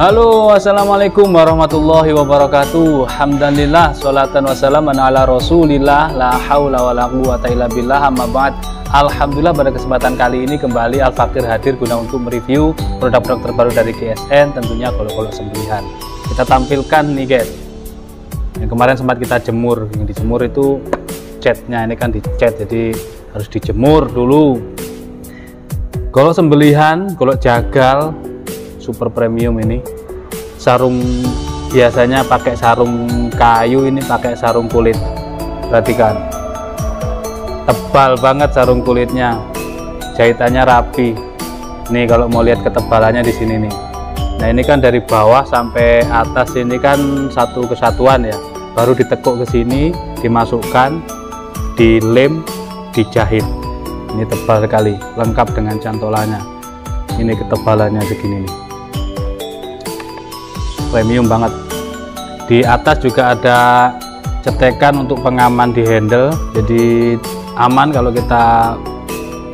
Halo, assalamualaikum warahmatullahi wabarakatuh. Alhamdulillah, sholatan wassalaman ala rasulillah, la haula wala quwata illa billah, amma ba'd. Alhamdulillah, pada kesempatan kali ini kembali Al Fakir hadir guna untuk mereview produk-produk terbaru dari GSN, tentunya golok-golok sembelihan. Kita tampilkan nih guys, yang kemarin sempat kita jemur. Yang dijemur itu catnya, ini kan dicat, jadi harus dijemur dulu. Golok sembelihan, golok jagal super premium ini. Sarung biasanya pakai sarung kayu, ini pakai sarung kulit. Perhatikan, tebal banget sarung kulitnya, jahitannya rapi. Nih kalau mau lihat ketebalannya di sini nih. Nah ini kan dari bawah sampai atas ini kan satu kesatuan ya. Baru ditekuk ke sini, dimasukkan, dilem, dijahit. Ini tebal sekali, lengkap dengan cantolannya. Ini ketebalannya segini nih, premium banget. Di atas juga ada cetekan untuk pengaman di handle, jadi aman kalau kita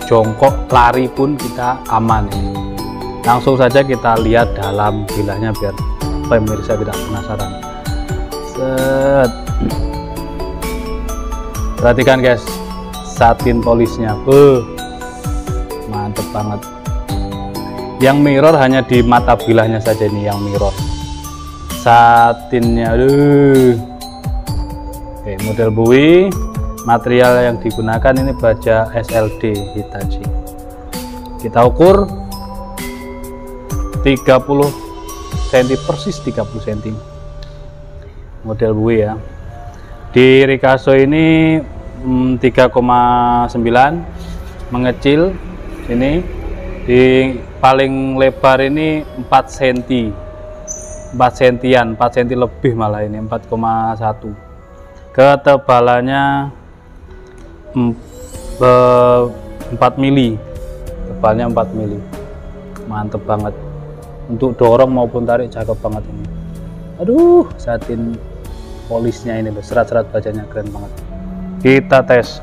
jongkok lari pun kita aman. Ini langsung saja kita lihat dalam bilahnya biar pemirsa tidak penasaran. Set. Perhatikan guys, satin polisnya, mantep banget. Yang mirror hanya di mata bilahnya saja nih yang mirror. Satinnya, Oke, model bui. Material yang digunakan ini baja SLD Hitachi. Kita ukur 30 cm, persis 30 cm. Model bui ya. Di Rikaso ini 3,9, mengecil. Ini di paling lebar ini 4 cm, 4 cm lebih malah, ini 4,1. Ketebalannya 4 mili, tebalnya 4 mili. Mantep banget untuk dorong maupun tarik, cakep banget ini. Aduh, satin polisnya ini, serat-serat bajanya keren banget. Kita tes.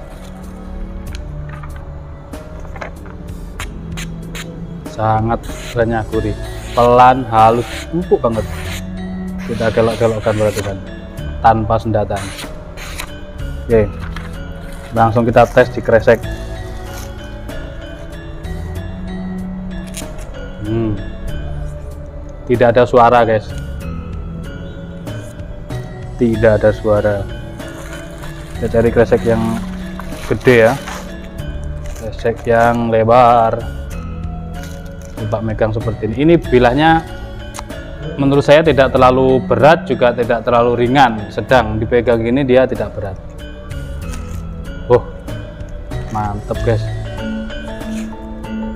Sangat renyah, gurih, pelan, halus, empuk banget. Kita gelok-gelokkan, perhatikan, tanpa sendatan. Oke, langsung kita tes di kresek. Tidak ada suara guys, tidak ada suara. Kita cari kresek yang gede ya, kresek yang lebar. Coba megang seperti ini. Ini bilahnya menurut saya tidak terlalu berat, juga tidak terlalu ringan, sedang. Dipegang gini dia tidak berat. Mantep guys,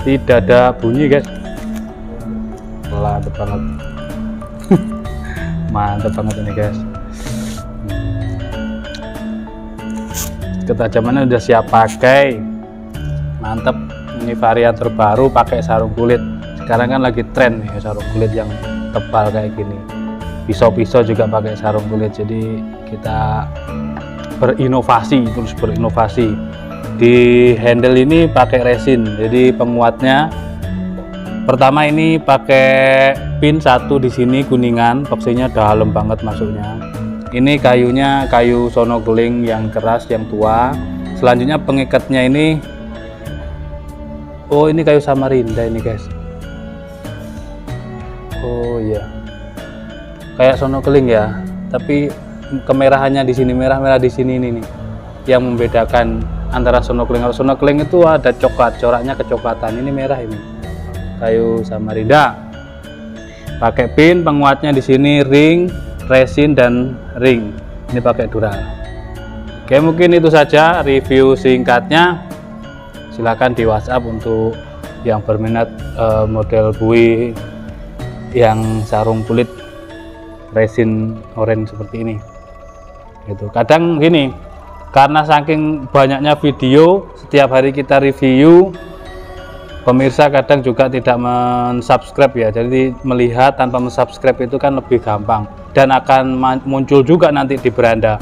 tidak ada bunyi guys, mantep banget. Mantep banget ini guys. Ketajamannya udah siap pakai, mantep. Ini varian terbaru pakai sarung kulit. Sekarang kan lagi tren nih sarung kulit yang tebal kayak gini. Pisau-pisau juga pakai sarung kulit. Jadi kita berinovasi, terus berinovasi. Di handle ini pakai resin. Jadi penguatnya pertama ini pakai pin satu di sini kuningan, boxnya dalam banget masuknya. Ini kayunya kayu sonokeling yang keras, yang tua. Selanjutnya pengikatnya ini, ini kayu Samarinda ini guys. Iya, kayak sonokeling ya, tapi kemerahannya di sini, merah-merah di sini ini nih, yang membedakan antara sonokeling. Kalau sonokeling itu ada coklat, coraknya kecoklatan. Ini merah, ini kayu Samarinda. Pakai pin, penguatnya di sini ring, resin dan ring. Ini pakai dural. Oke, mungkin itu saja review singkatnya. Silakan di WhatsApp untuk yang berminat model bui yang sarung kulit resin oranye seperti ini. Gitu. Kadang gini, karena saking banyaknya video setiap hari kita review, pemirsa kadang juga tidak mensubscribe ya. Jadi melihat tanpa mensubscribe itu kan lebih gampang dan akan muncul juga nanti di beranda.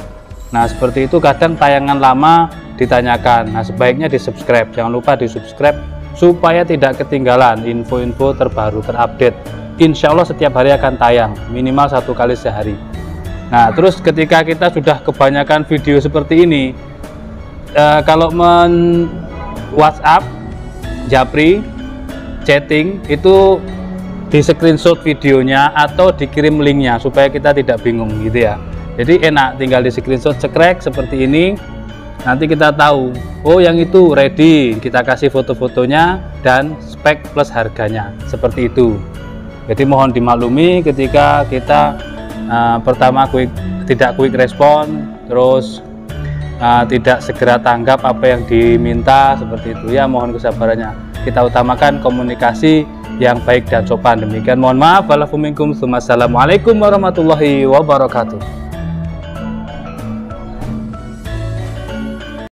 Nah seperti itu, kadang tayangan lama ditanyakan. Nah sebaiknya di subscribe, jangan lupa di subscribe supaya tidak ketinggalan info-info terbaru, terupdate insya Allah setiap hari akan tayang, minimal 1 kali sehari. Nah, terus ketika kita sudah kebanyakan video seperti ini, kalau WhatsApp, Japri, chatting, itu di screenshot videonya atau dikirim linknya supaya kita tidak bingung gitu ya. Jadi enak, tinggal di screenshot cekrek seperti ini. Nanti kita tahu, oh yang itu ready, kita kasih foto-fotonya dan spek plus harganya seperti itu. Jadi mohon dimaklumi ketika kita pertama tidak quick respon, terus tidak segera tanggap apa yang diminta seperti itu ya, mohon kesabarannya. Kita utamakan komunikasi yang baik dan sopan. Demikian mohon maaf. Assalamualaikum warahmatullahi wabarakatuh.